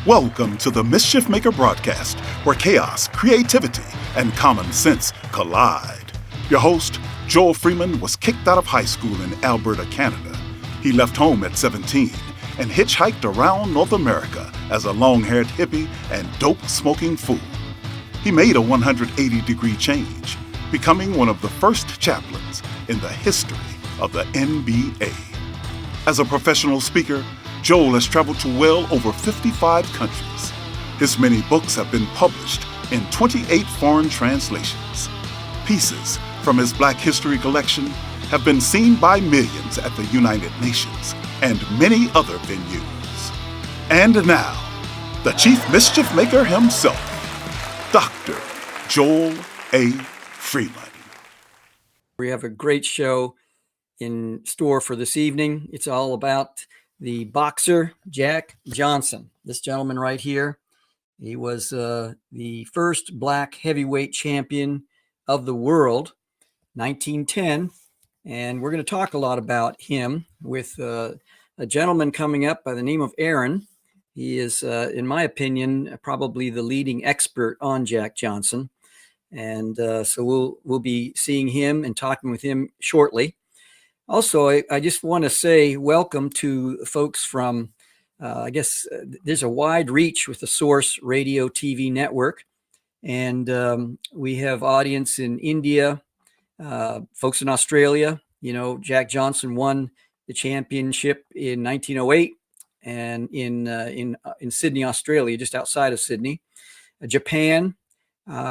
Welcome to the Mischief Maker broadcast, where chaos, creativity, and common sense collide. Your host, Joel Freeman, was kicked out of high school in Alberta, Canada. He left home at 17 and hitchhiked around North America as a long-haired hippie and dope-smoking fool. He made a 180-degree change, becoming one of the first chaplains in the history of the NBA. As a professional speaker, Joel has traveled to well over 55 countries. His many books have been published in 28 foreign translations. Pieces from his Black History collection have been seen by millions at the United Nations and many other venues. And now, the Chief Mischief Maker himself, Dr. Joel A. Freeman. We have a great show in store for this evening. It's all about the boxer, Jack Johnson. This gentleman right here, he was the first black heavyweight champion of the world, 1910. And we're going to talk a lot about him with a gentleman coming up by the name of Aaron. He is, in my opinion, probably the leading expert on Jack Johnson. And so we'll be seeing him and talking with him shortly. Also, I just want to say welcome to folks from, there's a wide reach with the Source Radio TV network. And we have audience in India, folks in Australia. You know, Jack Johnson won the championship in 1908 and in Sydney, Australia, just outside of Sydney. Japan,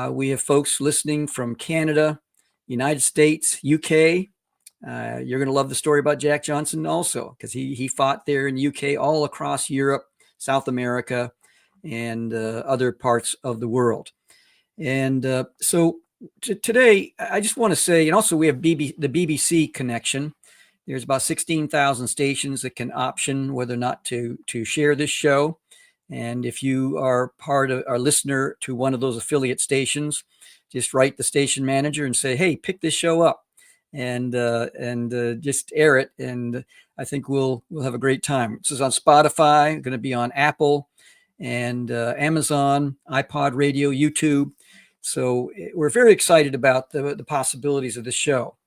we have folks listening from Canada, United States, UK. You're going to love the story about Jack Johnson also, because he fought there in the UK, all across Europe, South America, and other parts of the world. And so today, I just want to say, and also we have the BBC connection. There's about 16,000 stations that can option whether or not to share this show. And if you are part of our listener to one of those affiliate stations, just write the station manager and say, hey, pick this show up. And just air it, and I think we'll have a great time. This is on Spotify, going to be on Apple and Amazon, iPod Radio, YouTube. So we're very excited about the possibilities of this show.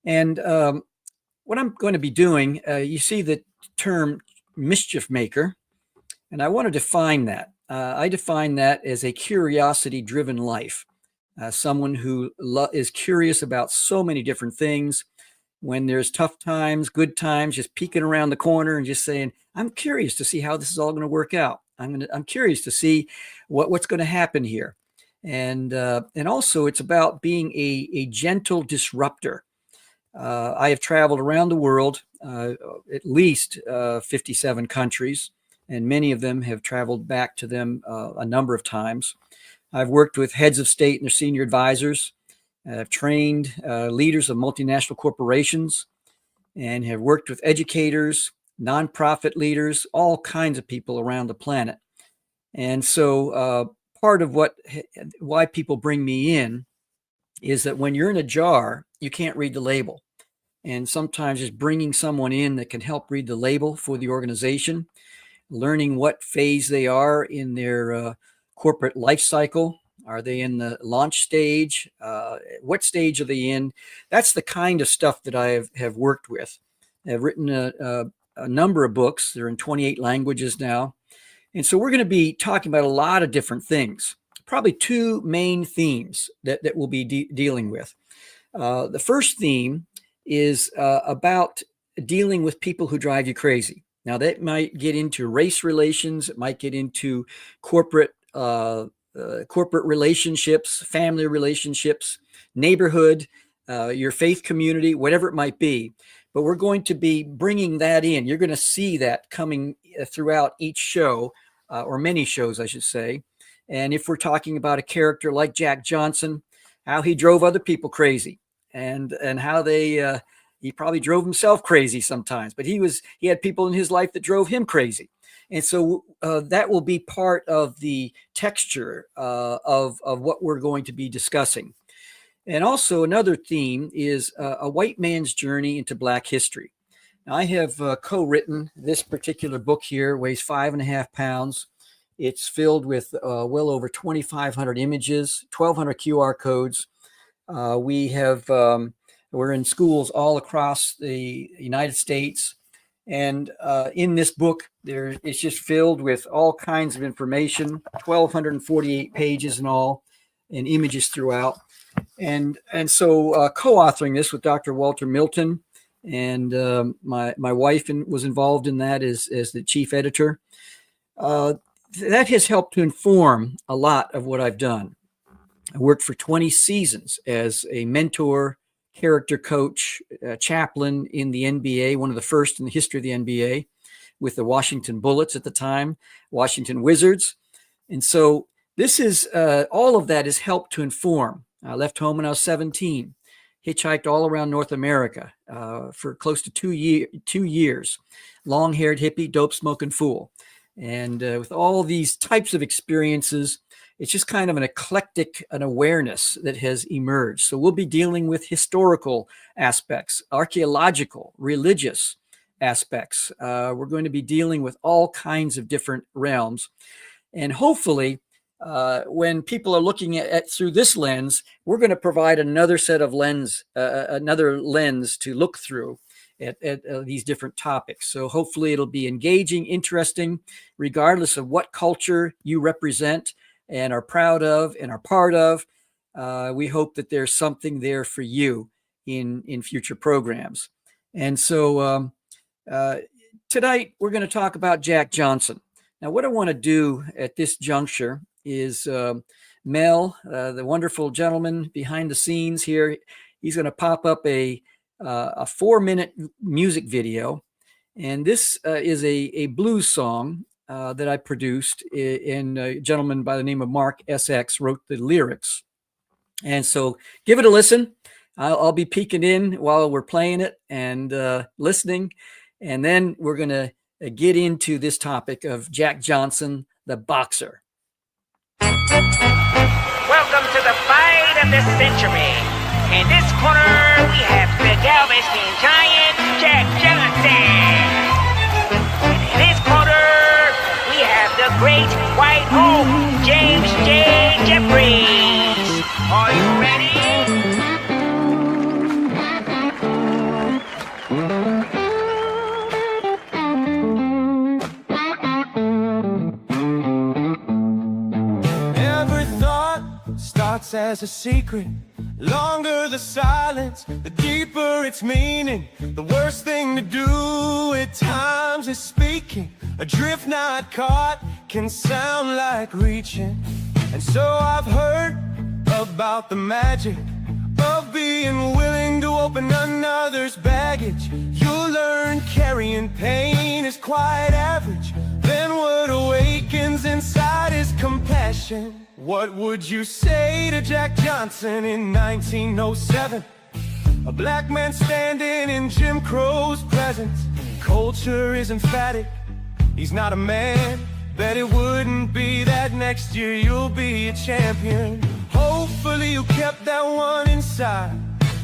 And what I'm going to be doing, you see the term mischief maker, and I want to define that. I define that as a curiosity-driven life. Someone who is curious about so many different things. When there's tough times, good times, just peeking around the corner and just saying, I'm curious to see how this is all going to work out. I'm curious to see what's going to happen here. And also it's about being a gentle disruptor. I have traveled around the world, at least 57 countries, and many of them have traveled back to them a number of times. I've worked with heads of state and their senior advisors. I've trained leaders of multinational corporations and have worked with educators, nonprofit leaders, all kinds of people around the planet. And so part of why people bring me in is that when you're in a jar, you can't read the label. And sometimes just bringing someone in that can help read the label for the organization, learning what phase they are in their corporate life cycle. Are they in the launch stage? What stage are they in? That's the kind of stuff that I have worked with. I've written a number of books. They're in 28 languages now. And so we're going to be talking about a lot of different things. Probably two main themes that we'll be dealing with. The first theme is about dealing with people who drive you crazy. Now that might get into race relations. It might get into corporate relationships, family relationships, neighborhood, your faith community, whatever it might be. But we're going to be bringing that in. You're going to see that coming throughout each show, or many shows, I should say. And if we're talking about a character like Jack Johnson, how he drove other people crazy, and how he probably drove himself crazy sometimes, but he had people in his life that drove him crazy. And so that will be part of the texture of what we're going to be discussing. And also another theme is a white man's journey into Black history. Now, I have co-written this particular book here, weighs 5.5 pounds. It's filled with well over 2,500 images, 1,200 QR codes. We're in schools all across the United States. And in this book, it's just filled with all kinds of information, 1,248 pages in all, and images throughout. And so co-authoring this with Dr. Walter Milton, and my wife was involved in that as the chief editor. That has helped to inform a lot of what I've done. I worked for 20 seasons as a mentor, character coach, chaplain in the NBA, one of the first in the history of the NBA, with the Washington Bullets at the time, Washington Wizards. And so this is all of that has helped to inform. I left home when I was 17, hitchhiked all around North America for close to 2 years, long-haired hippie, dope-smoking fool. And with all these types of experiences, it's just kind of an awareness that has emerged. So we'll be dealing with historical aspects, archaeological, religious aspects. We're going to be dealing with all kinds of different realms. And hopefully, when people are looking at through this lens, we're going to provide another set of another lens to look through at these different topics. So hopefully it'll be engaging, interesting, regardless of what culture you represent and are proud of and are part of. We hope that there's something there for you in future programs. And so tonight we're going to talk about Jack Johnson. Now, what I want to do at this juncture is Mel, the wonderful gentleman behind the scenes here, he's going to pop up a 4-minute music video. And this is a blues song that I produced, and a gentleman by the name of Mark SX wrote the lyrics. And so give it a listen. I'll be peeking in while we're playing it and listening. And then we're going to get into this topic of Jack Johnson, the boxer. Welcome to the fight of the century. In this corner, we have the Galveston Giant, Jack Johnson. And in this corner, we have the great white oak, James J. Jeffries. Are you ready? Every thought starts as a secret. Longer the silence, the deeper its meaning. The worst thing to do at times is speaking. A drift not caught can sound like reaching. And so I've heard about the magic of being willing to open another's baggage. You'll learn carrying pain is quite average. Then what awakens inside is compassion. What would you say to Jack Johnson in 1907? A black man standing in Jim Crow's presence. Culture is emphatic, he's not a man. Bet it wouldn't be that next year you'll be a champion. Hopefully you kept that one inside,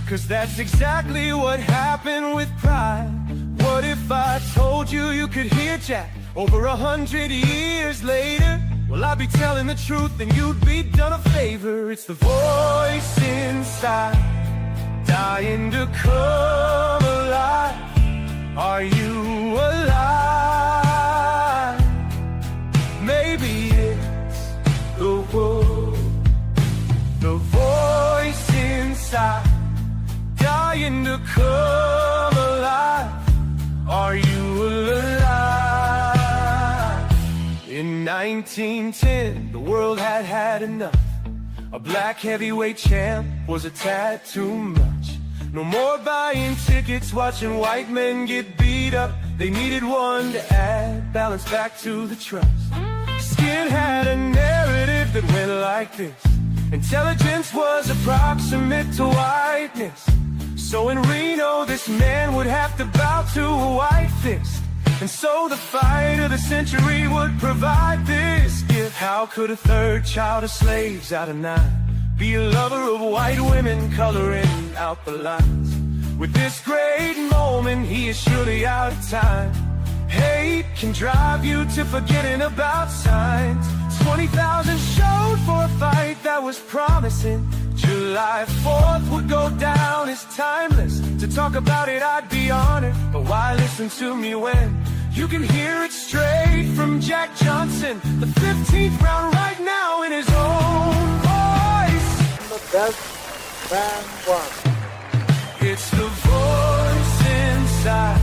'cause that's exactly what happened with pride. What if I told you you could hear Jack over 100 years later? Well, I'd be telling the truth and you'd be done a favor. It's the voice inside, dying to come alive. Are you alive? Maybe it's the wolf, the voice inside, dying to come alive. Are you alive? In 1910, the world had had enough. A black heavyweight champ was a tad too much. No more buying tickets, watching white men get beat up. They needed one to add balance back to the trust. Skin had a narrative that went like this: intelligence was approximate to whiteness. So in Reno, this man would have to bow to a white fist. And so the fight of the century would provide this gift. How could a third child of slaves out of 9 be a lover of white women, coloring out the lines? With this great moment, he is surely out of time. Hate can drive you to forgetting about signs. 30,000 showed for a fight that was promising. July 4th would go down as timeless. To talk about it, I'd be honored. But why listen to me when you can hear it straight from Jack Johnson, the 15th round right now in his own voice. The best man won. It's the voice inside,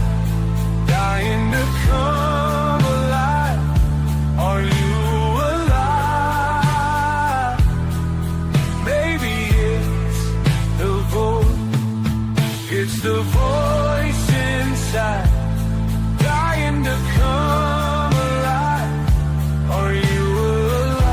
dying to come alive. Are you alive? Maybe it's the voice. It's the voice inside, dying to come alive. Are you alive?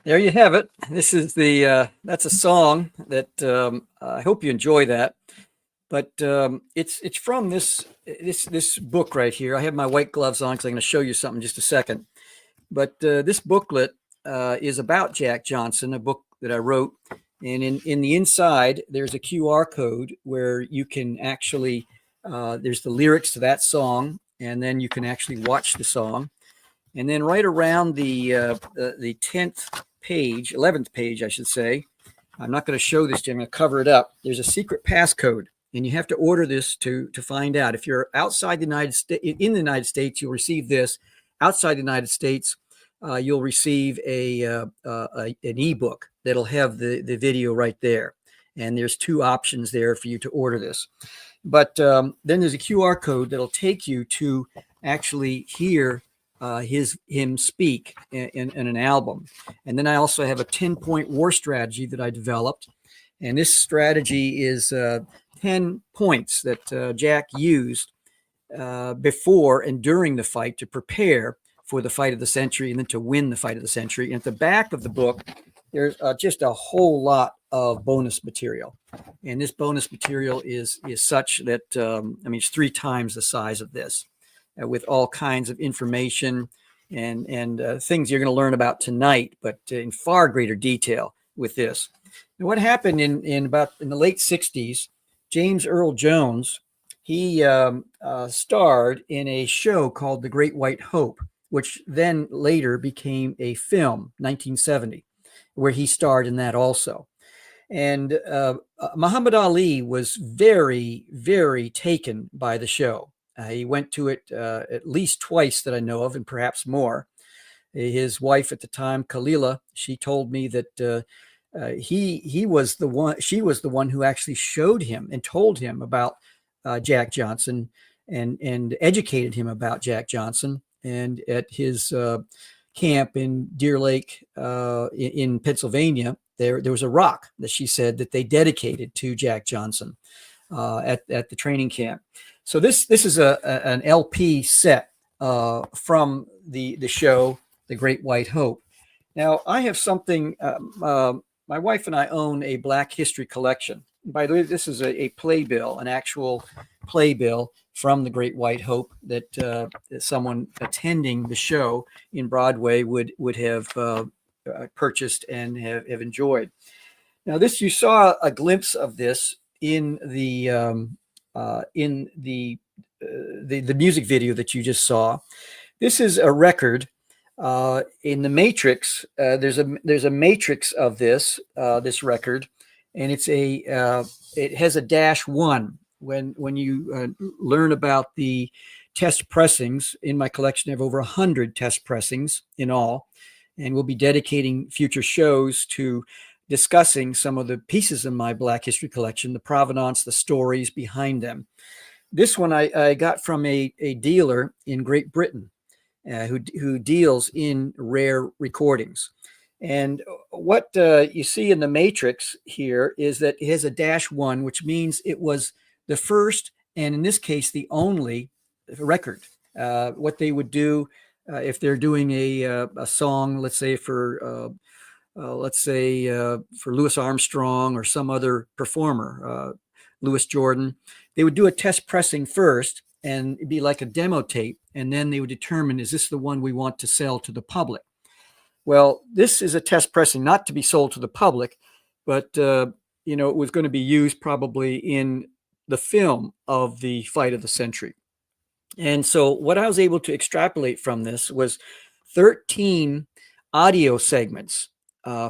There you have it. This is that's a song that I hope you enjoy that. But it's from this book right here. I have my white gloves on because I'm going to show you something in just a second. But this booklet is about Jack Johnson, a book that I wrote. And in the inside, there's a QR code where you can actually, there's the lyrics to that song, and then you can actually watch the song. And then right around the 10th page, 11th page, I should say, I'm not going to show this to you, I'm going to cover it up. There's a secret passcode, and you have to order this to find out. If you're outside the United States, in the United States, you'll receive this. Outside the United States, you'll receive an ebook that'll have the video right there. And there's two options there for you to order this. But then there's a QR code that'll take you to actually hear him speak in an album. And then I also have a 10-point war strategy that I developed. And this strategy is 10 points that Jack used before and during the fight to prepare for the fight of the century and then to win the fight of the century. And at the back of the book, there's just a whole lot of bonus material. And this bonus material is such that, it's 3 times the size of this. With all kinds of information and things you're going to learn about tonight, but in far greater detail with this. And what happened in the late 60s, James Earl Jones, he starred in a show called The Great White Hope, which then later became a film, 1970, where he starred in that also. And Muhammad Ali was very, very taken by the show. He went to it at least twice that I know of, and perhaps more. His wife at the time, Khalila, she told me that she was the one who actually showed him and told him about Jack Johnson and educated him about Jack Johnson. And at his camp in Deer Lake in Pennsylvania, there was a rock that she said that they dedicated to Jack Johnson at the training camp. So this is an LP set from the show, The Great White Hope. Now, I have something, my wife and I own a Black History collection. By the way, this is a playbill, an actual playbill from The Great White Hope that someone attending the show in Broadway would have purchased and have enjoyed. Now, you saw a glimpse of this in the music video that you just saw. This is a record in the matrix. There's a matrix of this record, and it has a -1. When you learn about the test pressings in my collection, I have over 100 test pressings in all, and we'll be dedicating future shows to discussing some of the pieces in my Black History collection, the provenance, the stories behind them. This one I got from a dealer in Great Britain who deals in rare recordings. And what you see in the matrix here is that it has a -1, which means it was the first, and in this case, the only record. What they would do if they're doing a song, let's say for Louis Armstrong or some other performer, Louis Jordan, they would do a test pressing first, and it'd be like a demo tape. And then they would determine, is this the one we want to sell to the public? Well, this is a test pressing, not to be sold to the public, but, it was going to be used probably in the film of the fight of the century. And so what I was able to extrapolate from this was 13 audio segments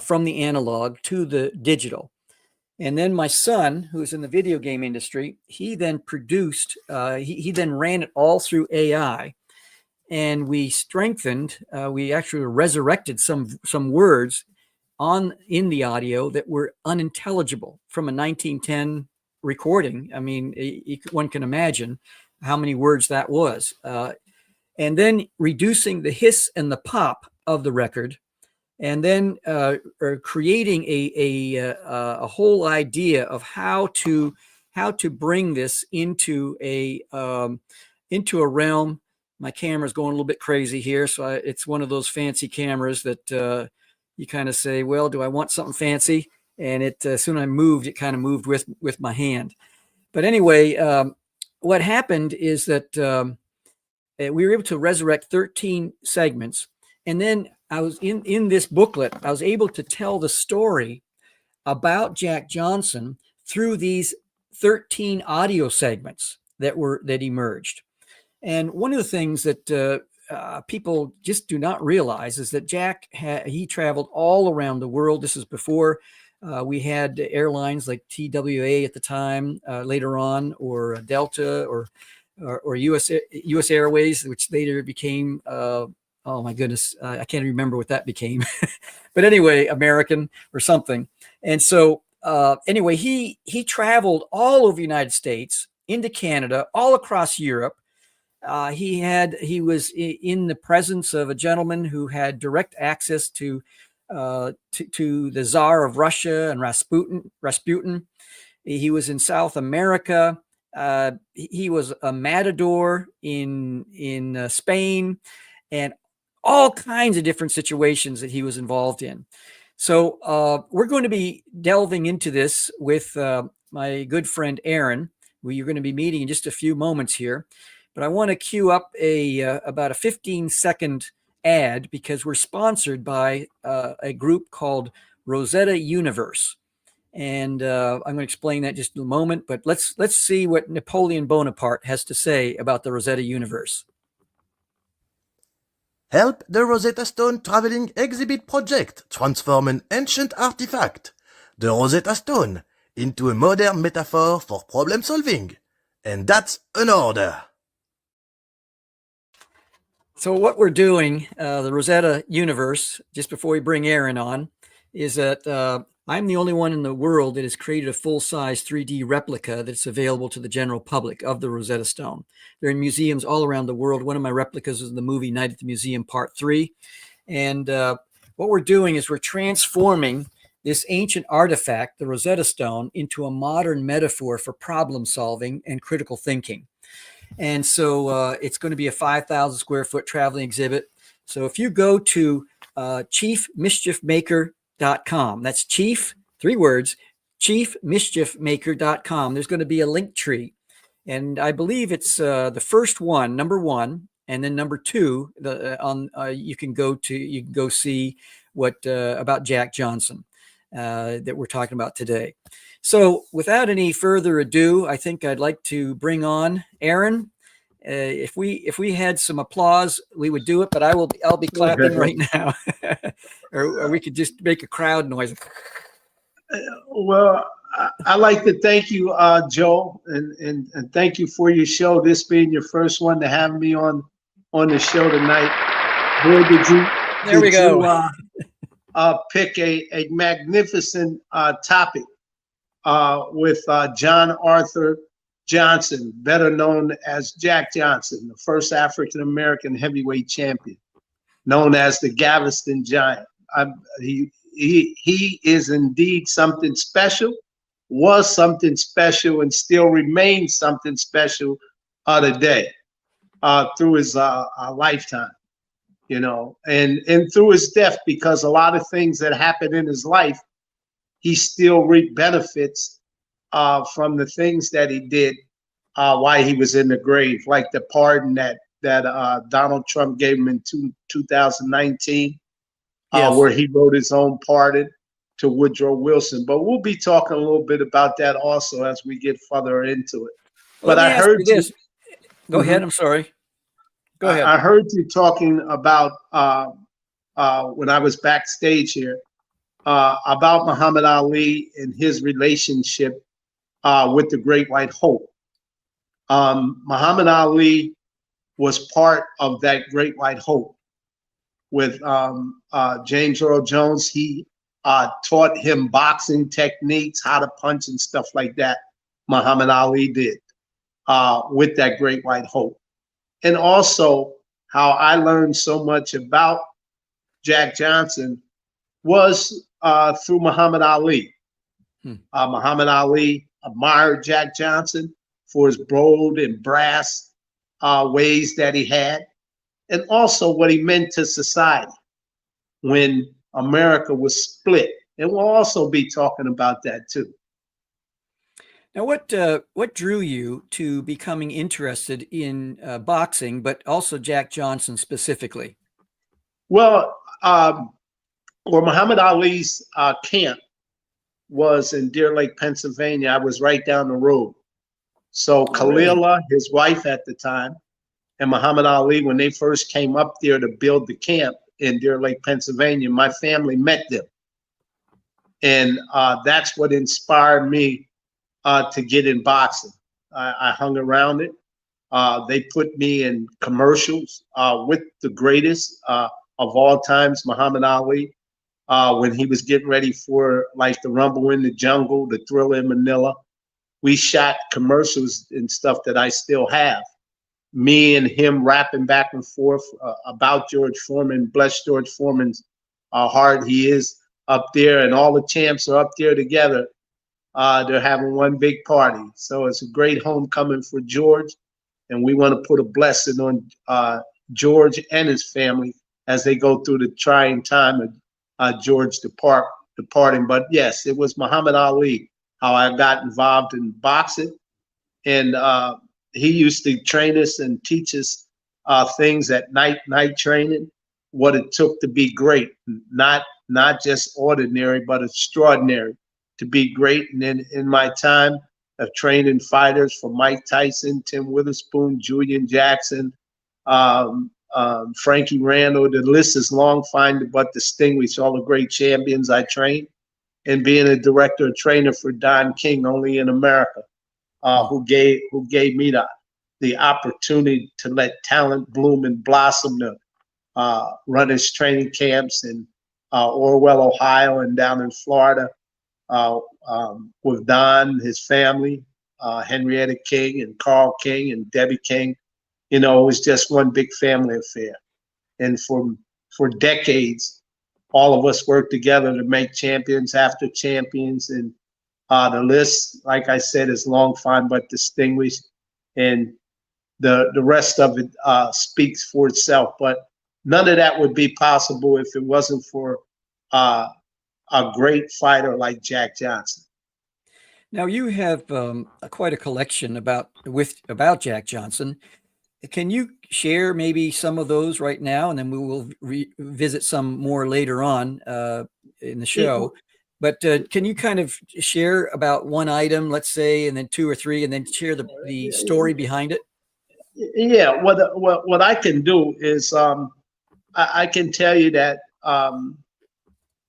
from the analog to the digital. And then my son, who's in the video game industry, he then produced, he then ran it all through AI. And we strengthened, we actually resurrected some words in the audio that were unintelligible from a 1910 recording. I mean, one can imagine how many words that was. And then reducing the hiss and the pop of the record, and then creating a whole idea of how to bring this into a realm. My camera's going a little bit crazy here, so it's one of those fancy cameras that you kind of say, well, do I want something fancy? And as soon as I moved, it kind of moved with my hand. But anyway, what happened is that we were able to resurrect 13 segments. And then I was in this booklet, I was able to tell the story about Jack Johnson through these 13 audio segments that emerged. And one of the things that people just do not realize is that Jack, he traveled all around the world. This is before we had airlines like TWA at the time, later on, or Delta, or US Airways, which later became, oh my goodness, I can't remember what that became. But anyway, American or something. And so anyway, he traveled all over the United States, into Canada, all across Europe. He was in the presence of a gentleman who had direct access to the Tsar of Russia and Rasputin. He was in South America. He was a matador in Spain, and all kinds of different situations that he was involved in. So we're going to be delving into this with my good friend Aaron, who you're going to be meeting in just a few moments here. But I want to cue up about a 15-second ad, because we're sponsored by a group called Rosetta Universe. And I'm going to explain that just in a moment. But let's see what Napoleon Bonaparte has to say about the Rosetta Universe. Help the Rosetta Stone Traveling Exhibit Project transform an ancient artifact, the Rosetta Stone, into a modern metaphor for problem solving. And that's an order. So what we're doing, the Rosetta Universe, just before we bring Aaron on, is that I'm the only one in the world that has created a full-size 3D replica that's available to the general public of the Rosetta Stone. They're in museums all around the world. One of my replicas is in the movie Night at the Museum Part 3. And what we're doing is we're transforming this ancient artifact, the Rosetta Stone, into a modern metaphor for problem solving and critical thinking. And so it's going to be a 5,000 square foot traveling exhibit. So if you go to chiefmischiefmaker.com, that's chief, 3 words, chiefmischiefmaker.com, there's going to be a link tree. And I believe it's the first one, number 1, and then number 2, you can go see what about Jack Johnson that we're talking about today. So without any further ado, I think I'd like to bring on Aaron. If we had some applause, we would do it, but I'll be clapping right now. or we could just make a crowd noise. Well, I like to thank you, Joel, and thank you for your show. This being your first one to have me on the show tonight. Boy, did you pick a magnificent topic with John Arthur Johnson, better known as Jack Johnson, the first African-American heavyweight champion, known as the Galveston Giant. he is indeed something special, was something special, and still remains something special today through his lifetime, you know, and through his death, because a lot of things that happened in his life, he still reaped benefits from the things that he did while he was in the grave, like the pardon that Donald Trump gave him in 2019, Yes. where he wrote his own pardon to Woodrow Wilson. But we'll be talking a little bit about that also as we get further into it. Well, But I heard you this. Go ahead. I'm sorry. Go ahead. I heard you talking about when I was backstage here about Muhammad Ali and his relationship with the Great White Hope. Muhammad Ali was part of that Great White Hope with James Earl Jones. He taught him boxing techniques, how to punch and stuff like that. Muhammad Ali did with that Great White Hope. And also how I learned so much about Jack Johnson was through Muhammad Ali. Muhammad Ali admired Jack Johnson for his bold and brass ways that he had, and also what he meant to society when America was split. And we'll also be talking about that too. Now, what drew you to becoming interested in boxing, but also Jack Johnson specifically? Well, Muhammad Ali's camp was in Deer Lake, Pennsylvania. I was right down the road. So Khalila, his wife at the time, and Muhammad Ali, when they first came up there to build the camp in Deer Lake, Pennsylvania, my family met them. And that's what inspired me to get in boxing. I hung around it. They put me in commercials with the greatest of all times, Muhammad Ali, when he was getting ready for like the Rumble in the Jungle, the Thriller in Manila. We shot commercials and stuff that I still have. Me and him rapping back and forth about George Foreman. Bless George Foreman's heart. He is up there, and all the champs are up there together. They're having one big party. So it's a great homecoming for George, and we want to put a blessing on George and his family as they go through the trying time of George departing. But yes, it was Muhammad Ali how I got involved in boxing, and he used to train us and teach us things at night training, what it took to be great, not just ordinary, but extraordinary to be great. And then in my time of training fighters from Mike Tyson, Tim Witherspoon, Julian Jackson, Frankie Randall, the list is long, fine, but distinguished, all the great champions I trained, and being a director and trainer for Don King, only in America, who gave me the opportunity to let talent bloom and blossom, to run his training camps in Orwell, Ohio, and down in Florida with Don, his family, Henrietta King and Carl King and Debbie King. You know, it was just one big family affair. And for decades, all of us worked together to make champions after champions. And the list, like I said, is long, fine, but distinguished. And the rest of it speaks for itself. But none of that would be possible if it wasn't for a great fighter like Jack Johnson. Now you have quite a collection about Jack Johnson. Can you share maybe some of those right now, and then we will revisit some more later on in the show? But can you kind of share about one item, let's say, and then two or three, and then share the story behind it? Yeah, what I can do is I can tell you that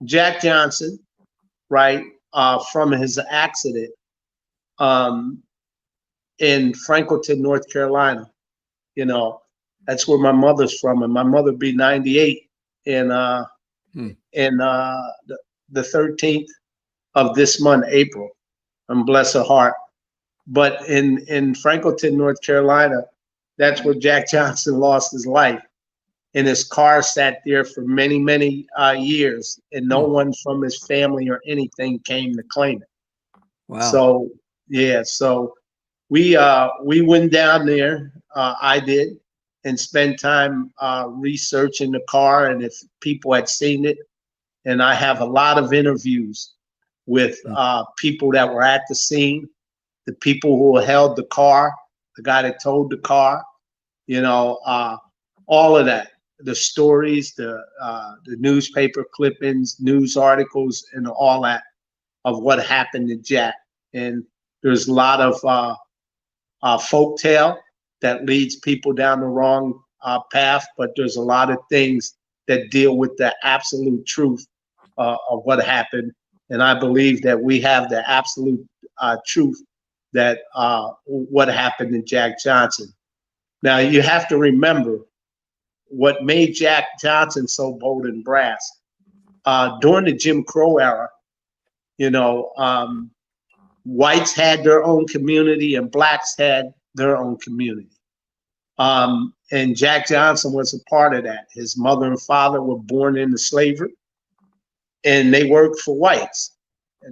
Jack Johnson, right, from his accident in Franklinton, North Carolina, you know, that's where my mother's from, and my mother be 98 in the 13th of this month, April, and bless her heart. But in Franklinton, North Carolina, that's where Jack Johnson lost his life. and his car sat there for many, many years, and no one from his family or anything came to claim it. Wow. So yeah, so we went down there. I did, and spent time researching the car, and if people had seen it. And I have a lot of interviews with people that were at the scene, the people who held the car, the guy that towed the car, you know, all of that, the stories, the newspaper clippings, news articles, and all that of what happened to Jack. And there's a lot of folktale that leads people down the wrong path, but there's a lot of things that deal with the absolute truth of what happened. And I believe that we have the absolute truth that what happened to Jack Johnson. Now, you have to remember what made Jack Johnson so bold and brass. During the Jim Crow era, you know, whites had their own community and blacks had their own community. And Jack Johnson was a part of that. His mother and father were born into slavery, and they worked for whites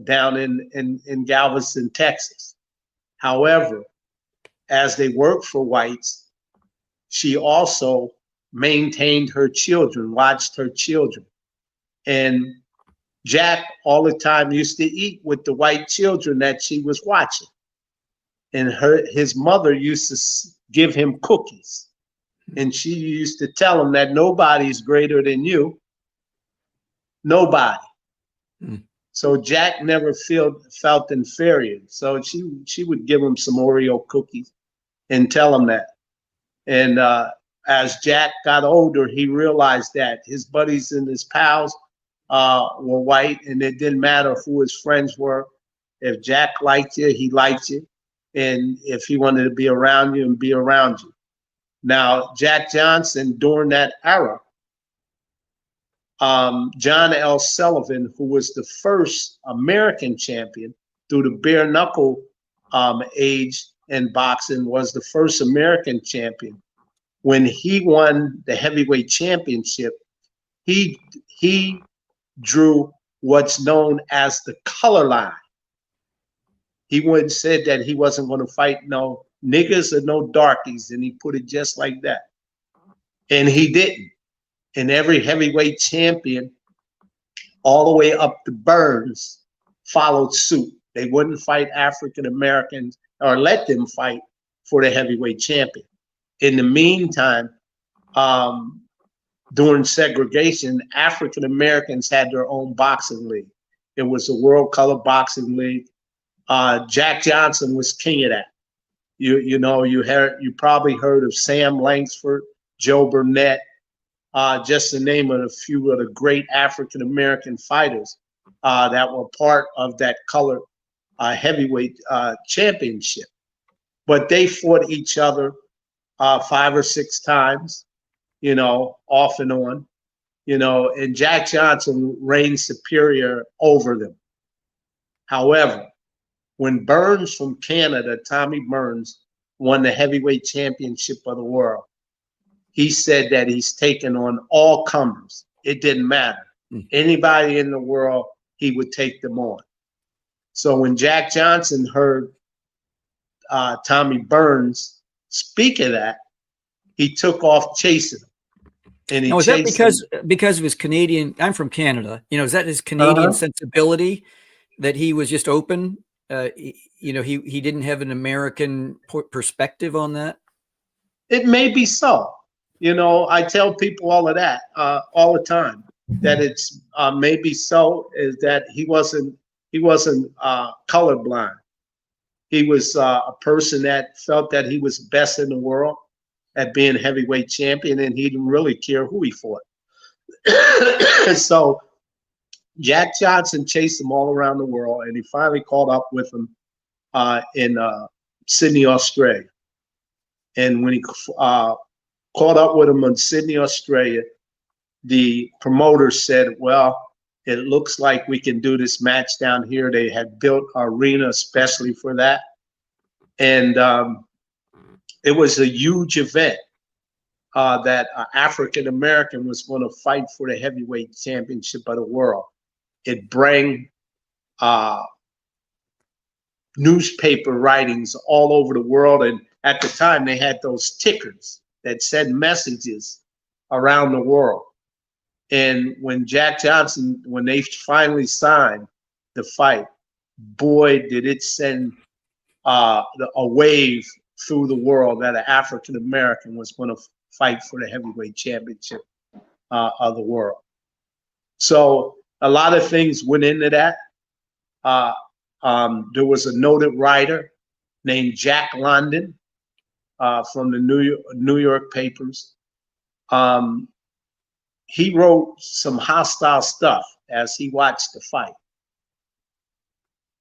down in Galveston, Texas. However, as they worked for whites, she also maintained her children, watched her children. And Jack all the time used to eat with the white children that she was watching. And his mother used to give him cookies. And she used to tell him that nobody's greater than you. Nobody. So Jack never felt inferior. So she would give him some Oreo cookies and tell him that. And as Jack got older, he realized that his buddies and his pals were white, and it didn't matter who his friends were. If Jack liked you, he liked you. And if he wanted to be around you, and be around you. Now, Jack Johnson, during that era, John L. Sullivan, who was the first American champion through the bare knuckle age in boxing, was the first American champion. When he won the heavyweight championship, he drew what's known as the color line. He wouldn't said that he wasn't going to fight no niggas or no darkies, and he put it just like that. And he didn't. And every heavyweight champion, all the way up to Burns, followed suit. They wouldn't fight African Americans or let them fight for the heavyweight champion. In the meantime, during segregation, African Americans had their own boxing league. It was the World Color Boxing League. Jack Johnson was king of that. You probably heard of Sam Langsford, Joe Burnett, just to name a few of the great African American fighters that were part of that color heavyweight championship. But they fought each other 5 or 6 times, off and on, and Jack Johnson reigned superior over them. However, when Burns from Canada, Tommy Burns, won the heavyweight championship of the world, he said that he's taken on all comers. It didn't matter. Anybody in the world, he would take them on. So when Jack Johnson heard Tommy Burns speak of that, he took off chasing him. And he now, is that because of his Canadian? I'm from Canada. Is that his Canadian sensibility that he was just open? He didn't have an American perspective on that. It may be so. I tell people all of that all the time, that it's maybe so, is that he wasn't colorblind. He was a person that felt that he was best in the world at being heavyweight champion, and he didn't really care who he fought. So Jack Johnson chased him all around the world, and he finally caught up with him in Sydney, Australia. And when he caught up with him in Sydney, Australia, the promoter said, well, it looks like we can do this match down here. They had built an arena especially for that. And it was a huge event. that African American was going to fight for the heavyweight championship of the world. It brought newspaper writings all over the world, and at the time they had those tickers that sent messages around the world. And when Jack Johnson, when they finally signed the fight, boy, did it send a wave through the world that an African American was going to fight for the heavyweight championship of the world. So a lot of things went into that. There was a noted writer named Jack London from the New York papers. He wrote some hostile stuff as he watched the fight.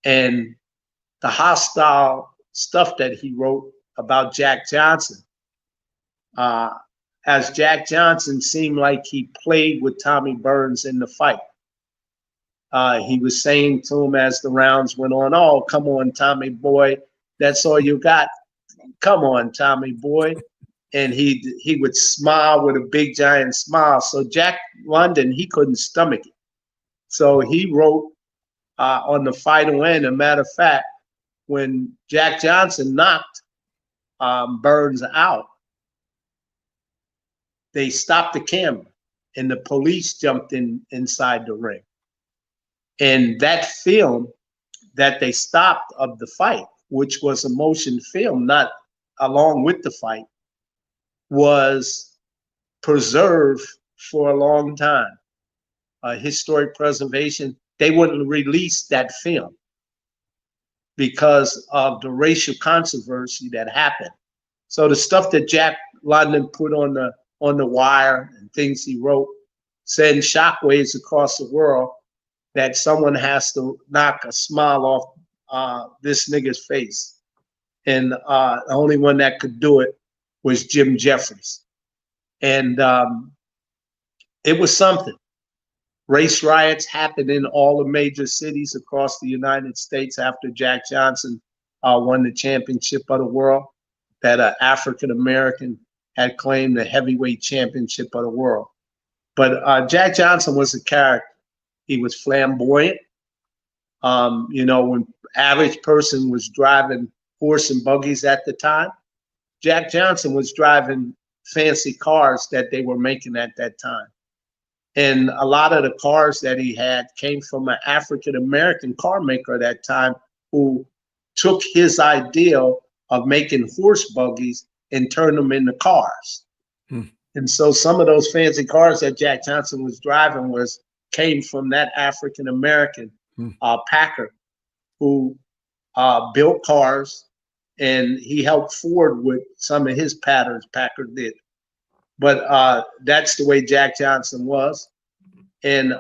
And the hostile stuff that he wrote about Jack Johnson, as Jack Johnson seemed like he played with Tommy Burns in the fight. He was saying to him as the rounds went on, "Oh, come on, Tommy boy, that's all you got. Come on, Tommy boy." And he would smile with a big giant smile. So Jack London, he couldn't stomach it. So he wrote on the final end, a matter of fact, when Jack Johnson knocked Burns out, they stopped the camera and the police jumped inside the ring. And that film that they stopped of the fight, which was a motion film, not along with the fight, was preserved for a long time. Historic preservation, they wouldn't release that film because of the racial controversy that happened. So the stuff that Jack London put on the wire and things he wrote send shockwaves across the world that someone has to knock a smile off this nigga's face. And the only one that could do it was Jim Jeffries. And it was something. Race riots happened in all the major cities across the United States after Jack Johnson won the championship of the world, that an African American had claimed the heavyweight championship of the world. But Jack Johnson was a character. He was flamboyant. You know, when average person was driving horse and buggies at the time, Jack Johnson was driving fancy cars that they were making at that time. And a lot of the cars that he had came from an African-American car maker at that time who took his ideal of making horse buggies and turned them into cars. And so some of those fancy cars that Jack Johnson was driving came from that African-American packer who built cars, and he helped Ford with some of his patterns Packard did. But that's the way Jack Johnson was. And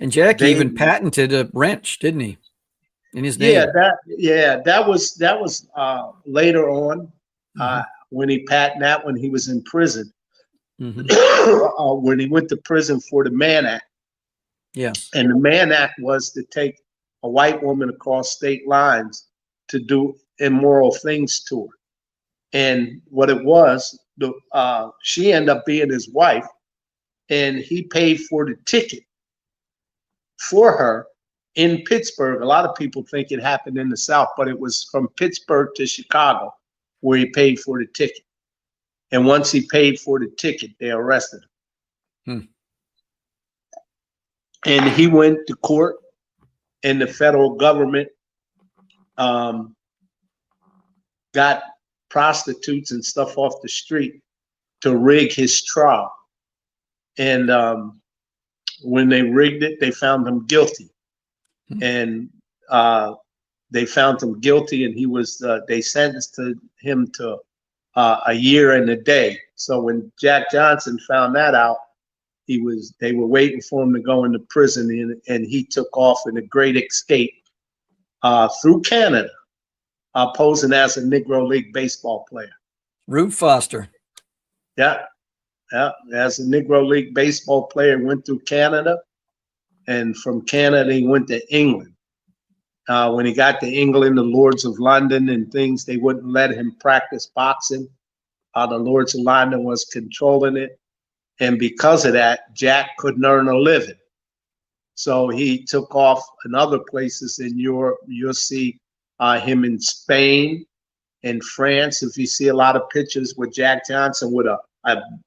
Jack even patented a wrench, didn't he? In his name. That was later on when he patented that when he was in prison. When he went to prison for the Mann Act. Yeah. And the Mann Act was to take a white woman across state lines to do immoral things to her. And what it was, she ended up being his wife, and he paid for the ticket for her in Pittsburgh. A lot of people think it happened in the South, but it was from Pittsburgh to Chicago where he paid for the ticket. And once he paid for the ticket, they arrested him. And he went to court, and the federal government got prostitutes and stuff off the street to rig his trial. And when they rigged it, they found him guilty. And they found him guilty, and he was they sentenced him to a year and a day. So when Jack Johnson found that out, they were waiting for him to go into prison, and he took off in a great escape through Canada, posing as a Negro League baseball player. Rube Foster. Yeah, as a Negro League baseball player, went through Canada, and from Canada he went to England. When he got to England, the Lords of London and things, they wouldn't let him practice boxing The Lord's alignment was controlling it. And because of that, Jack couldn't earn a living. So he took off in other places in Europe. You'll see him in Spain, in France. If you see a lot of pictures with Jack Johnson with a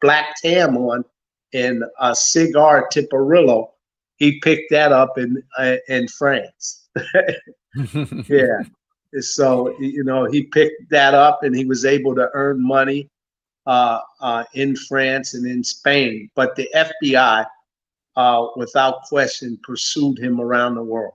black tam on and a cigar Tiparillo, he picked that up in France. Yeah. So, he picked that up and he was able to earn money in France and in Spain. But the FBI, without question, pursued him around the world.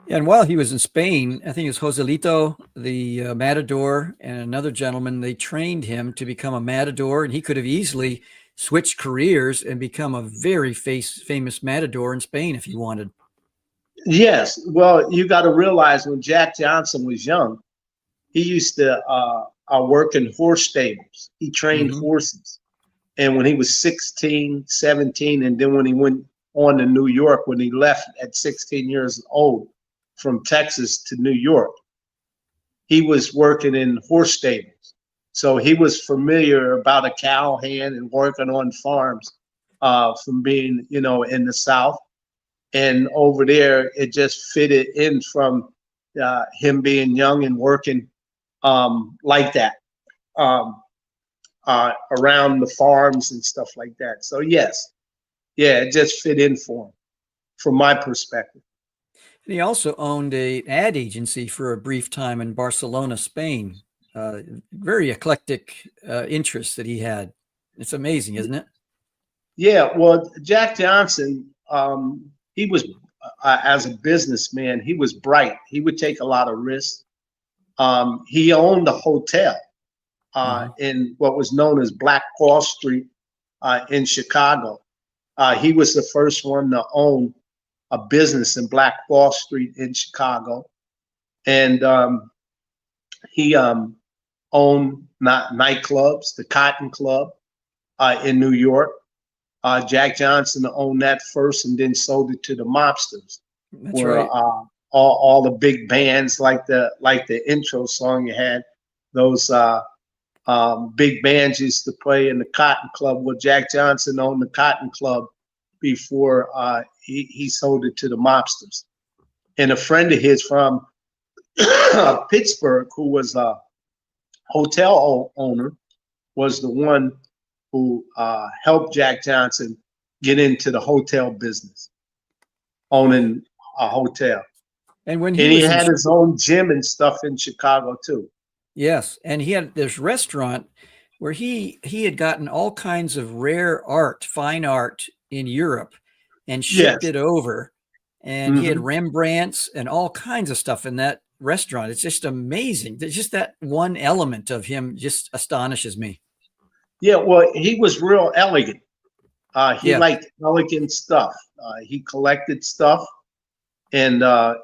And while he was in Spain, I think it was Joselito, the matador, and another gentleman, they trained him to become a matador, and he could have easily switched careers and become a very famous matador in Spain if he wanted. Yes. Well, you got to realize when Jack Johnson was young, he used to work in horse stables. He trained horses. And when he was 16, 17, and then when he went on to New York, when he left at 16 years old from Texas to New York, he was working in horse stables. So he was familiar about a cow hand and working on farms from being, in the South. And over there, it just fitted in from him being young and working like that. Around the farms and stuff like that. So yes, it just fit in for him, from my perspective. And he also owned an ad agency for a brief time in Barcelona, Spain. Very eclectic interests that he had. It's amazing, isn't it? Yeah, well, Jack Johnson, he was, as a businessman, he was bright. He would take a lot of risks. He owned a hotel in what was known as Black Wall Street in Chicago. He was the first one to own a business in Black Wall Street in Chicago. And he owned nightclubs, the Cotton Club in New York. Jack Johnson owned that first and then sold it to the mobsters. That's right. All the big bands like the intro song you had, those big bands used to play in the Cotton Club. Well, Jack Johnson owned the Cotton Club before he sold it to the mobsters. And a friend of his from Pittsburgh, who was a hotel owner, was the one who helped Jack Johnson get into the hotel business, owning a hotel. And when he had his own gym and stuff in Chicago too. Yes, and he had this restaurant where he had gotten all kinds of rare art, fine art in Europe, and shipped it over. And he had Rembrandts and all kinds of stuff in that restaurant. It's just amazing. It's just that one element of him just astonishes me. Yeah, well, he was real elegant. He liked elegant stuff. He collected stuff, and a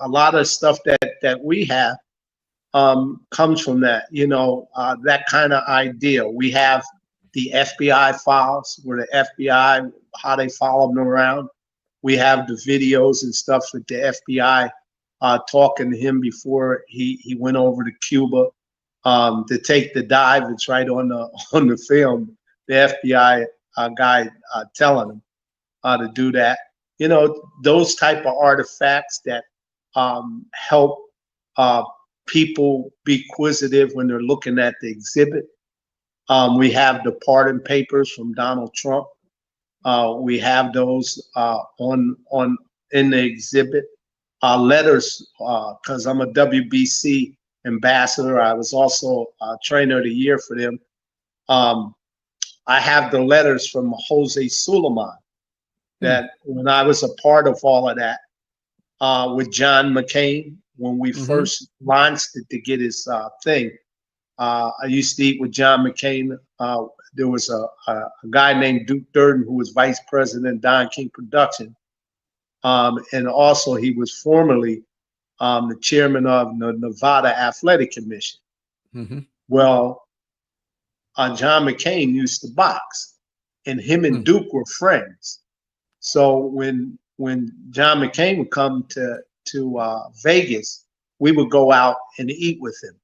lot of stuff that we have comes from that. That kind of idea. We have the FBI files, where the FBI, how they follow them around. We have the videos and stuff with the FBI talking to him before he went over to Cuba to take the dive. It's right on the film. The FBI guy telling him to do that. Those type of artifacts that help people be inquisitive when they're looking at the exhibit. We have the pardon papers from Donald Trump. We have those in the exhibit. Letters, because I'm a WBC ambassador. I was also a trainer of the year for them. I have the letters from Jose Suleiman that when I was a part of all of that with John McCain, when we first launched it to get his thing, I used to eat with John McCain. There was a guy named Duke Durden who was vice president of Don King Production. And also he was formerly the chairman of the Nevada Athletic Commission. Well, John McCain used to box, and him and Duke were friends. So when John McCain would come to Vegas, we would go out and eat with him.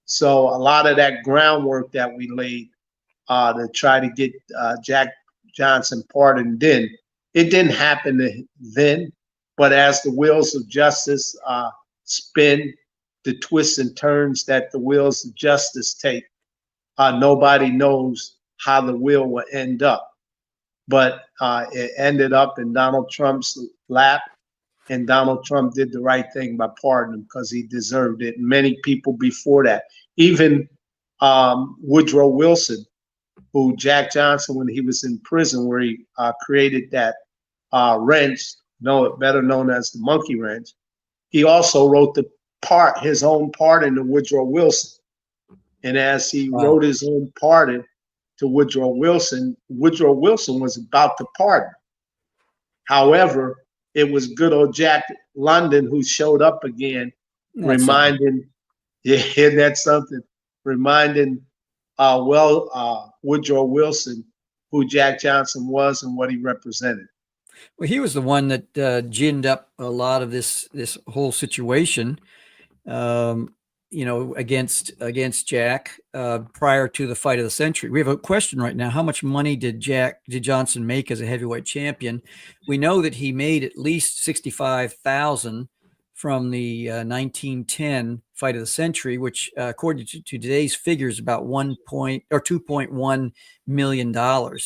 So a lot of that groundwork that we laid to try to get Jack Johnson pardoned, it didn't happen then. But as the wheels of justice spin, the twists and turns that the wheels of justice take, nobody knows how the wheel will end up. But it ended up in Donald Trump's lap, and Donald Trump did the right thing by pardoning him because he deserved it. And many people before that, even Woodrow Wilson, who Jack Johnson, when he was in prison, where he created that wrench, better known as the monkey wrench, he also wrote his own pardon to Woodrow Wilson. And as he wrote his own pardon to Woodrow Wilson was about to pardon. However, it was good old Jack London who showed up again, reminding Woodrow Wilson who Jack Johnson was and what he represented. Well, he was the one that ginned up a lot of this whole situation, against Jack prior to the fight of the century. We have a question right now. How much money did Johnson make as a heavyweight champion? We know that he made at least $65,000 from the 1910 fight of the century, which according to today's figures, about $2.1 million. But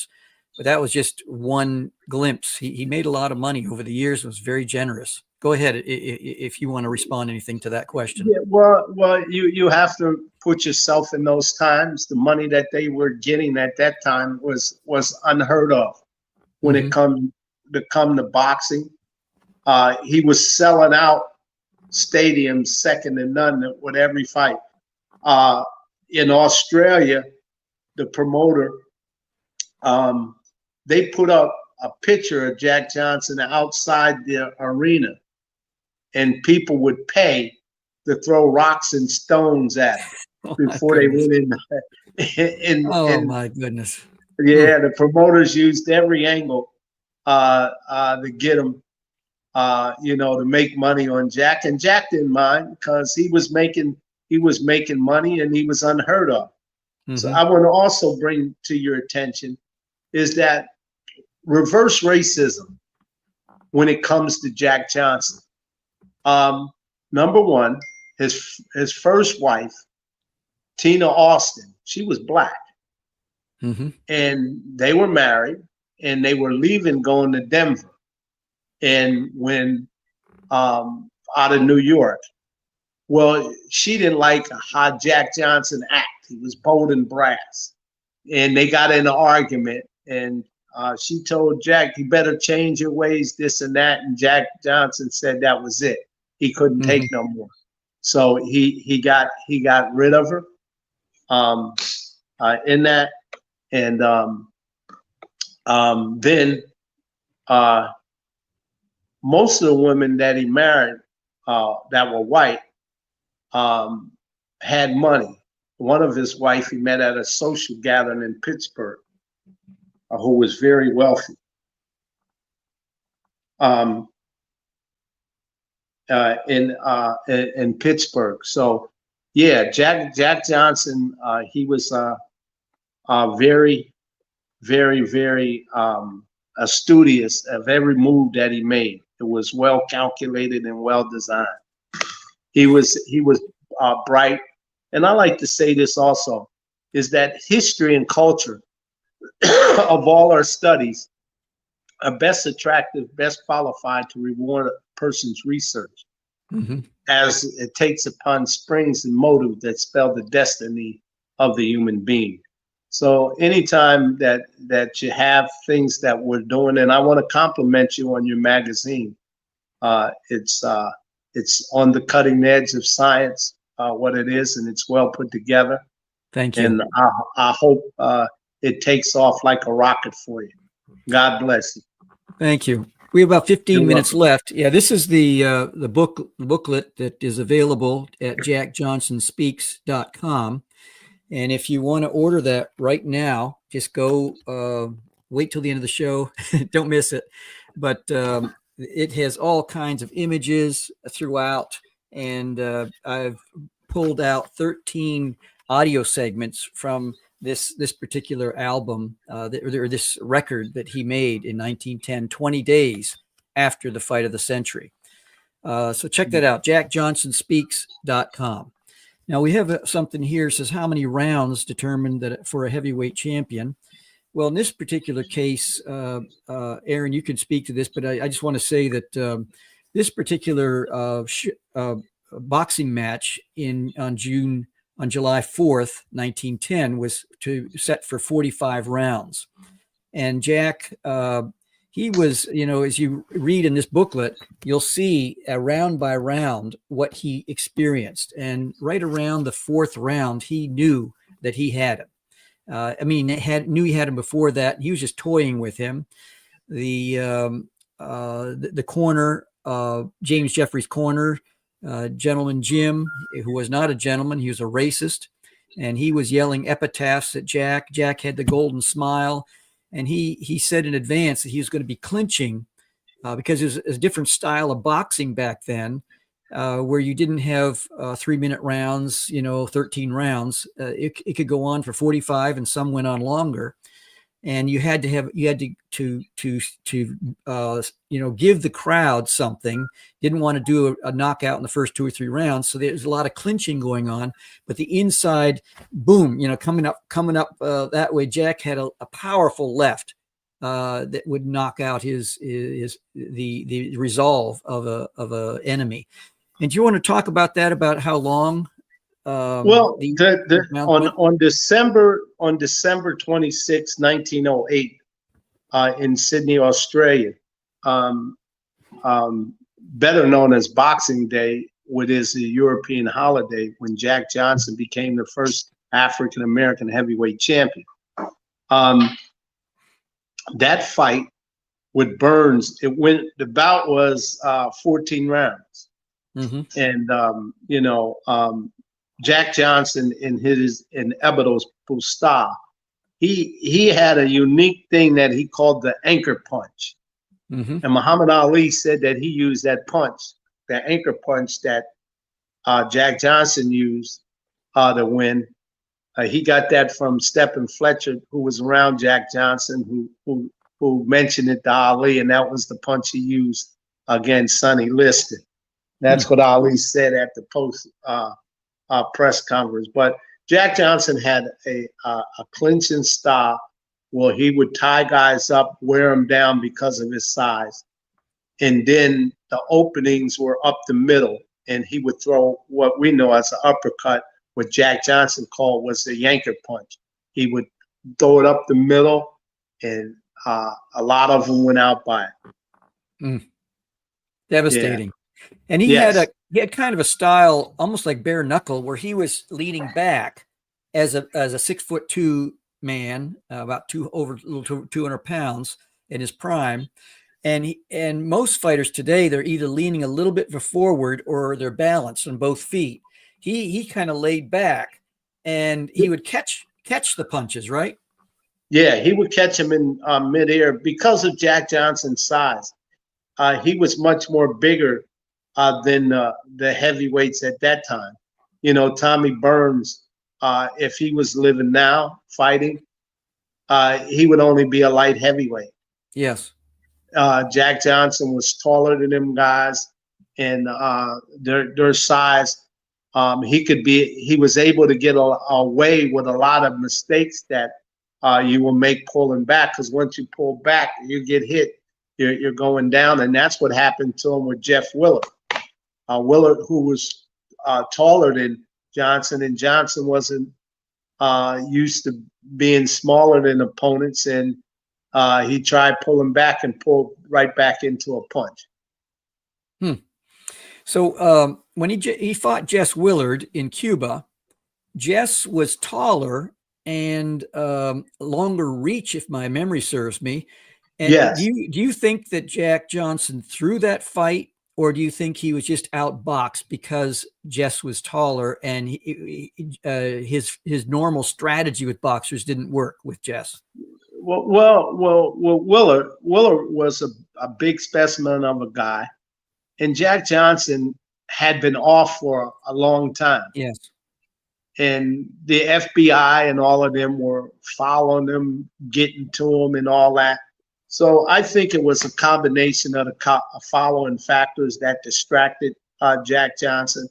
that was just one glimpse. He made a lot of money over the years and was very generous. Go ahead if you want to respond anything to that question. Yeah, well, you have to put yourself in those times. The money that they were getting at that time was unheard of when it come to boxing. He was selling out stadiums second to none with every fight. In Australia, the promoter, they put up a picture of Jack Johnson outside the arena, and people would pay to throw rocks and stones at him before they went in. My goodness. Yeah, the promoters used every angle to get him, to make money on Jack. And Jack didn't mind because he was making money and he was unheard of. So I want to also bring to your attention is that reverse racism when it comes to Jack Johnson. Number one, his first wife, Tina Austin, she was black. And they were married and they were leaving, going to Denver. And when out of New York, well, she didn't like how Jack Johnson acted. He was bold and brass. And they got in an argument, and she told Jack, "You better change your ways, this and that." And Jack Johnson said that was it. He couldn't take no more. So he got rid of her in that. And then most of the women that he married that were white had money. One of his wife he met at a social gathering in Pittsburgh, who was very wealthy. In Pittsburgh. So yeah, Jack Johnson, he was very, very, very studious of every move that he made. It was well calculated and well designed. He was bright. And I like to say this also, is that history and culture of all our studies are best attractive, best qualified to reward a person's research, as it takes upon springs and motive that spell the destiny of the human being. So anytime that you have things that we're doing, and I want to compliment you on your magazine. It's on the cutting edge of science, what it is, and it's well put together. Thank you. And I hope it takes off like a rocket for you. God bless you. Thank you. We have about 15 minutes left. Yeah, this is the booklet that is available at jackjohnsonspeaks.com. And if you want to order that right now, just go wait till the end of the show. Don't miss it. But it has all kinds of images throughout. And I've pulled out 13 audio segments from this particular album, or this record that he made in 1910, 20 days after the fight of the century. So check that out, jackjohnsonspeaks.com. Now we have something here, says how many rounds determined that for a heavyweight champion. Well, in this particular case, Aaron, you can speak to this, but I just want to say that this particular boxing match on July 4th, 1910, was set for 45 rounds. And Jack, he was, as you read in this booklet, you'll see round by round what he experienced. And right around the fourth round, he knew that he had him. Knew he had him before that. He was just toying with him. The corner, James Jeffrey's corner, Gentleman Jim, who was not a gentleman, he was a racist, and he was yelling epitaphs at Jack. Jack had the golden smile, and he said in advance that he was going to be clinching because it was a different style of boxing back then, where you didn't have 3-minute rounds, 13 rounds. It could go on for 45, and some went on longer. And you had to give the crowd something. Didn't want to do a knockout in the first 2 or 3 rounds. So there's a lot of clinching going on, but the inside boom, coming up that way. Jack had a powerful left that would knock out the resolve of a enemy. And do you want to talk about that, about how long? On December 26, 1908, in Sydney, Australia, better known as Boxing Day, which is a European holiday, when Jack Johnson became the first African American heavyweight champion. That fight with Burns, the bout was 14 rounds. Mm-hmm. And Jack Johnson, in his inevitable style, he had a unique thing that he called the anchor punch. Mm-hmm. And Muhammad Ali said that he used that punch, the anchor punch that Jack Johnson used to win. He got that from Stephen Fletcher, who was around Jack Johnson, who mentioned it to Ali, and that was the punch he used against Sonny Liston. That's what Ali said at the post press conference. But Jack Johnson had a clinching style where he would tie guys up, wear them down because of his size. And then the openings were up the middle, and he would throw what we know as an uppercut, what Jack Johnson called was the yanker punch. He would throw it up the middle, and a lot of them went out by it. Devastating. Yeah. And he had kind of a style almost like bare knuckle, where he was leaning back as a 6'2" man, about 200 pounds in his prime. And most fighters today, they're either leaning a little bit forward or they're balanced on both feet. He kind of laid back, and he would catch the punches, right? Yeah, he would catch them in midair because of Jack Johnson's size. He was much more bigger than the heavyweights at that time. Tommy Burns, if he was living now fighting, he would only be a light heavyweight. Yes. Jack Johnson was taller than them guys, and their size. He was able to get away with a lot of mistakes that you will make pulling back, because once you pull back, you get hit, you're going down, and that's what happened to him with Jeff Willard. Willard, who was taller than Johnson, and Johnson wasn't used to being smaller than opponents, and he tried pulling back and pulled right back into a punch. So when he fought Jess Willard in Cuba, Jess was taller and longer reach, if my memory serves me. And yes. Do you think that Jack Johnson threw that fight, or do you think he was just outboxed because Jess was taller and his normal strategy with boxers didn't work with Jess? Well, Willard was a big specimen of a guy, and Jack Johnson had been off for a long time. Yes. And the FBI and all of them were following them, getting to them and all that. So I think it was a combination of the following factors that distracted Jack Johnson,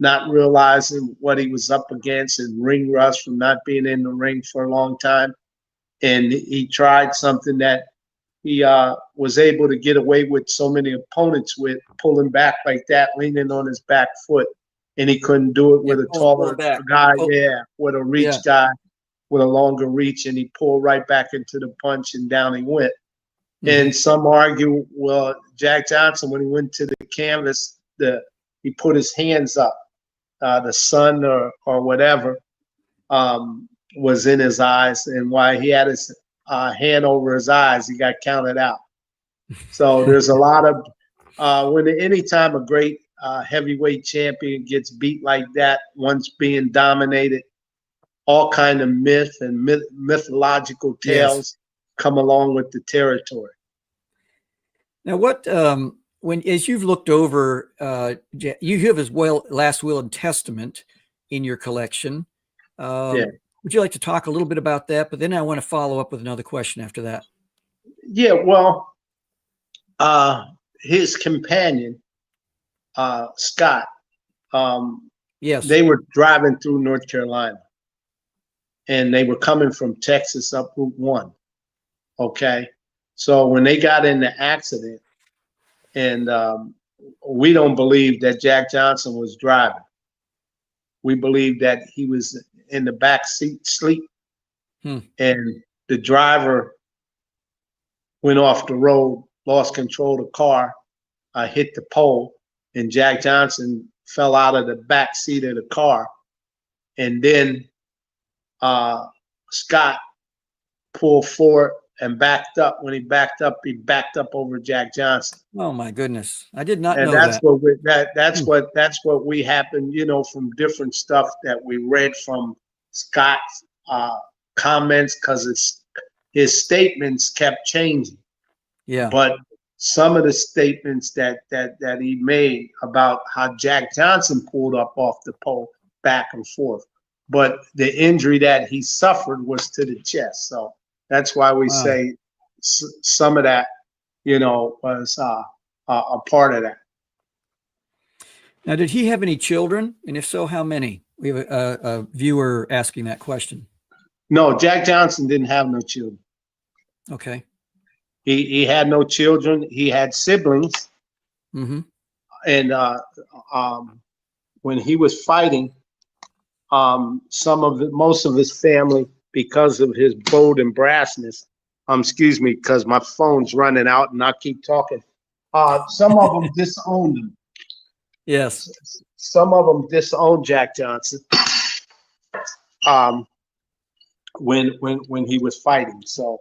not realizing what he was up against and ring rust from not being in the ring for a long time. And he tried something that he was able to get away with so many opponents with, pulling back like that, leaning on his back foot. And he couldn't do it with a taller guy, with a reach guy with a longer reach, and he pulled right back into the punch, and down he went. And some argue, well, Jack Johnson, when he went to the canvas, he put his hands up. The sun or whatever was in his eyes, and while he had his hand over his eyes, he got counted out. So there's a lot of anytime a great heavyweight champion gets beat like that, once being dominated, all kind of myth and mythological tales come along with the territory. Now, what as you've looked over, you have his last will and testament in your collection. Would you like to talk a little bit about that? But then I want to follow up with another question after that. Yeah, well, his companion, Scott, they were driving through North Carolina, and they were coming from Texas up Route 1. Okay, so when they got in the accident, and we don't believe that Jack Johnson was driving. We believe that he was in the back seat sleep, and the driver went off the road, lost control of the car, hit the pole, and Jack Johnson fell out of the back seat of the car. And then Scott pulled forward and backed up. When he backed up over Jack Johnson. Oh my goodness. I did not know that. That's what we happened, from different stuff that we read from Scott's comments, because his statements kept changing. Yeah. But some of the statements that he made about how Jack Johnson pulled up off the pole back and forth, but the injury that he suffered was to the chest. So that's why we say some of that, was a part of that. Now, did he have any children? And if so, how many? We have a viewer asking that question. No, Jack Johnson didn't have no children. Okay. He had no children. He had siblings. And when he was fighting, most of his family, because of his bold and brassness, excuse me, because my phone's running out and I keep talking. Some of them disowned him. Yes. Some of them disowned Jack Johnson when he was fighting. So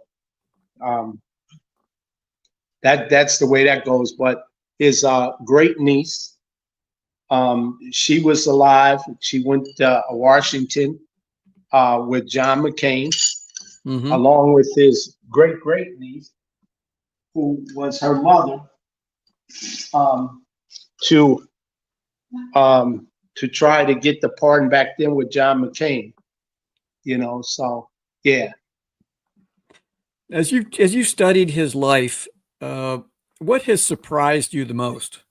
that's the way that goes. But his great niece, she was alive. She went to Washington with John McCain, along with his great niece, who was her mother, to try to get the pardon back then with John McCain. So yeah. As you studied his life, what has surprised you the most?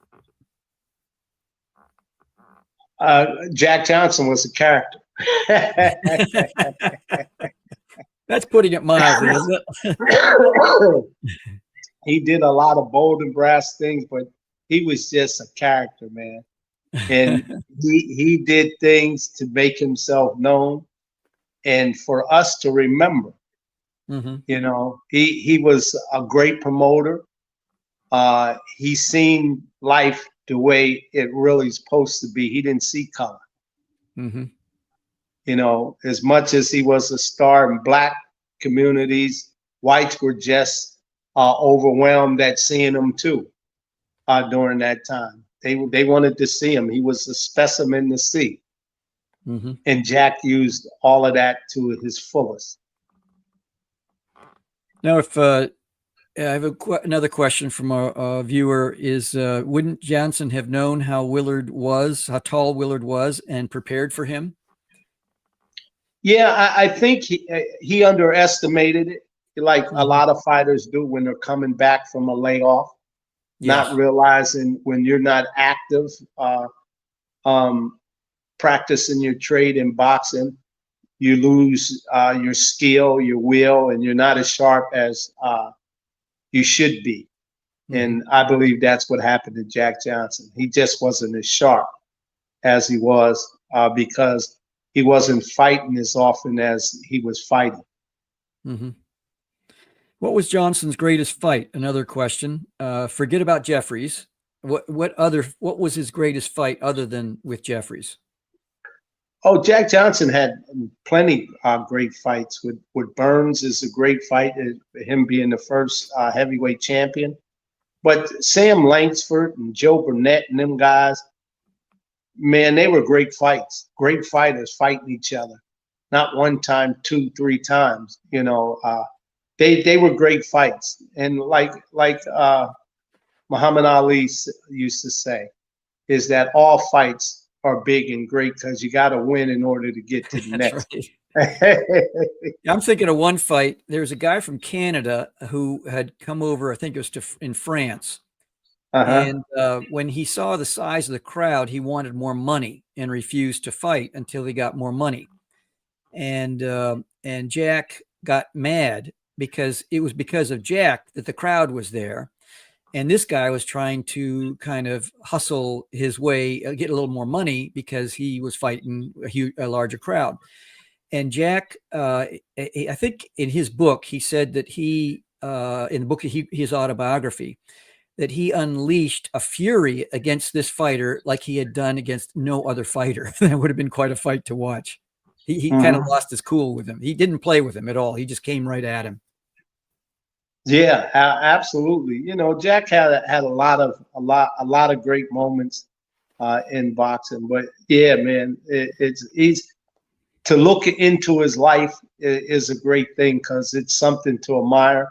Jack Johnson was a character. That's putting it mildly, isn't it? He did a lot of bold and brass things, but he was just a character, man. And he did things to make himself known and for us to remember. He was a great promoter. He seen life the way it really is supposed to be. He didn't see color. As much as he was a star in black communities, whites were just overwhelmed at seeing him too during that time. They wanted to see him. He was a specimen to see. And Jack used all of that to his fullest. Now, if I have another question from a viewer is, wouldn't Johnson have known how tall Willard was and prepared for him? Yeah, I think he underestimated it, like a lot of fighters do when they're coming back from a layoff, not realizing when you're not active, practicing your trade in boxing, you lose your skill, your will, and you're not as sharp as you should be. And I believe that's what happened to Jack Johnson. He just wasn't as sharp as he was because he wasn't fighting as often as he was fighting. What was Johnson's greatest fight? Another question. Forget about Jeffries. What was his greatest fight other than with Jeffries? Oh, Jack Johnson had plenty great fights. With Burns is a great fight, him being the first heavyweight champion. But Sam Langsford and Joe Burnett and them guys, man, they were great fights. Great fighters fighting each other. Not one time, 2, 3 times. You know, they were great fights. And like Muhammad Ali used to say, is that all fights are big and great because you got to win in order to get to the next. I'm thinking of one fight. There's a guy from Canada who had come over, I think it was in France. And when he saw the size of the crowd, he wanted more money and refused to fight until he got more money. And Jack got mad because it was because of Jack that the crowd was there. And this guy was trying to kind of hustle his way, get a little more money because he was fighting a larger crowd. And Jack, I think in his book, he said that in the book, his autobiography, that he unleashed a fury against this fighter like he had done against no other fighter. That would have been quite a fight to watch. He kind of lost his cool with him. He didn't play with him at all. He just came right at him. Yeah, absolutely. You know, Jack had a lot of great moments in boxing. But yeah, man, he's to look into his life is a great thing because it's something to admire.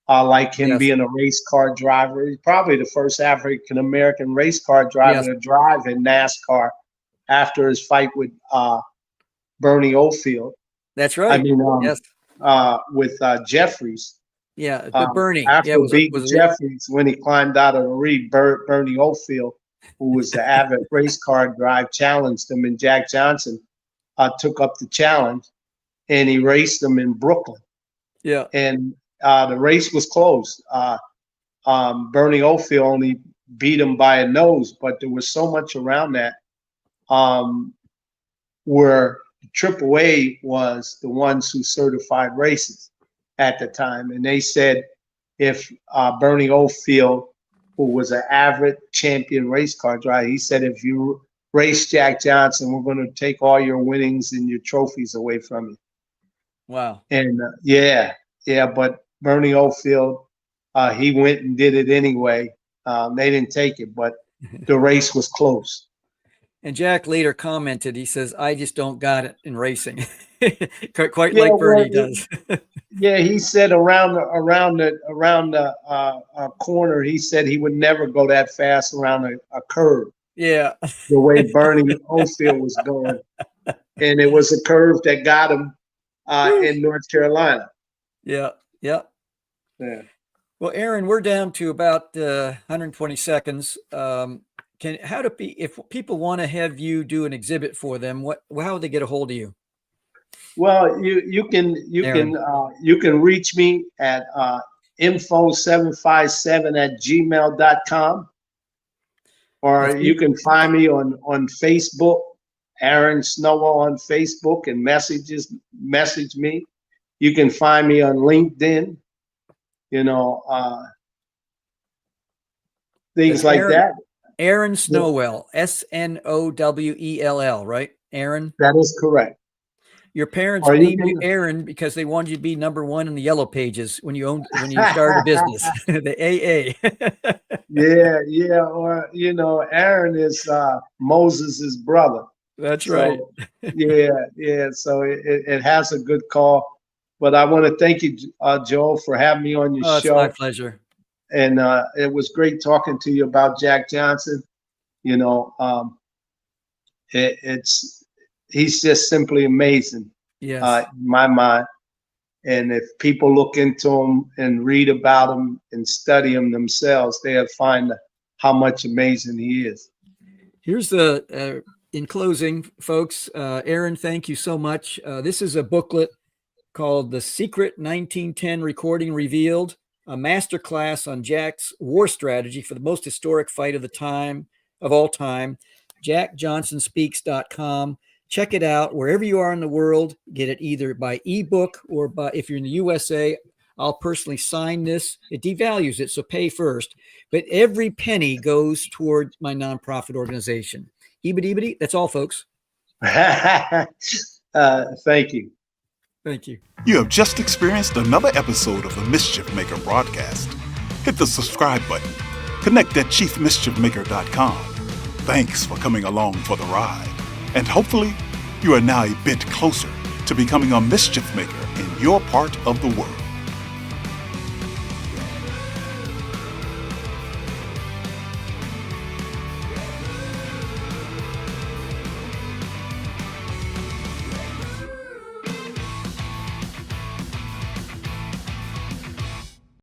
Like him being a race car driver, he's probably the first African American race car driver to drive in NASCAR after his fight with Bernie Oldfield. That's right. I mean, with Jeffries. Yeah, but Bernie. After beating Jeffries when he climbed out of the ring, Bernie Oldfield, who was the avid race car drive, challenged him, and Jack Johnson took up the challenge, and he raced him in Brooklyn. Yeah, and the race was close. Bernie Oldfield only beat him by a nose, but there was so much around that where AAA was the ones who certified races at the time. And they said if Bernie Oldfield, who was an avid champion race car driver, he said, if you race Jack Johnson, we're going to take all your winnings and your trophies away from you. Wow. And but Bernie Oldfield, he went and did it anyway. They didn't take it, but the race was close. And Jack later commented, he says, I just don't got it in racing. Quite like Bernie does. Yeah, he said around the corner, he said he would never go that fast around a curve. Yeah. The way Bernie Oldfield was going. And it was a curve that got him in North Carolina. Yeah. Well, Aaron, we're down to about 120 seconds. If people want to have you do an exhibit for them, how would they get a hold of you? Well, you can reach me at info757@gmail.com, or you can find me on Facebook, Aaron Snowell on Facebook, and message me. You can find me on LinkedIn, things like that. Aaron Snowell, Snowell, right? Aaron? That is correct. Your parents named you Aaron because they wanted you to be #1 in the yellow pages when you started a business, the AA. Yeah. Or, Aaron is Moses's brother. That's right. Yeah. So it has a good call. But I want to thank you, Joel, for having me on your Oh, it's show. my pleasure. And it was great talking to you about Jack Johnson. You know, he's just simply amazing. Yes. In my mind. And if people look into him and read about him and study him themselves, they'll find how much amazing he is. Here's the, in closing, folks, Aaron, thank you so much. This is a booklet called The Secret 1910 Recording Revealed, a masterclass on Jack's war strategy for the most historic fight of all time, jackjohnsonspeaks.com. Check it out wherever you are in the world. Get it either by ebook or by, if you're in the USA, I'll personally sign this. It devalues it, so pay first. But every penny goes toward my nonprofit organization. Ebity, that's all, folks. Thank you. Thank you. You have just experienced another episode of the Mischief Maker broadcast. Hit the subscribe button. Connect at chiefmischiefmaker.com. Thanks for coming along for the ride. And hopefully, you are now a bit closer to becoming a mischief maker in your part of the world.